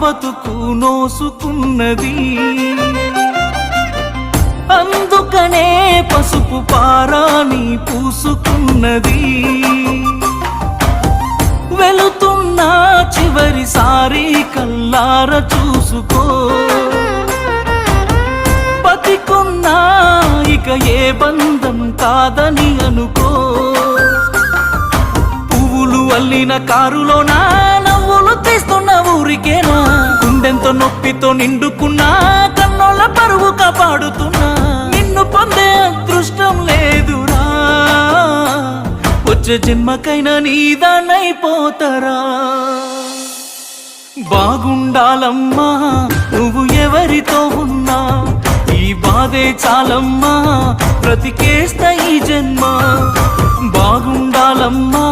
బతుకు నోసుకున్నది. అందుకనే పసుపు పారాని పూసుకున్నది. వెళుతున్నా చివరిసారి కల్లార చూసుకో. బతికున్నా ఇక ఏ బంధం కాదని అనుకో. పువ్వులు అల్లిన కారులోనా నవ్వులు తీస్తున్న ఊరికేనా. గుండెంతో నొప్పితో నిండుకున్నా కన్నోళ్ళ పరువు కాపాడుతున్నా. నిన్ను పొందే అదృష్టం లేదురా, వచ్చే జన్మకైనా నీదానైపోతారా. బాగుండాలమ్మా నువ్వు ఎవరితో ఉన్నా, ఈ బాధే చాలమ్మా బ్రతికేస్తా ఈ జన్మ. బాగుండాలమ్మా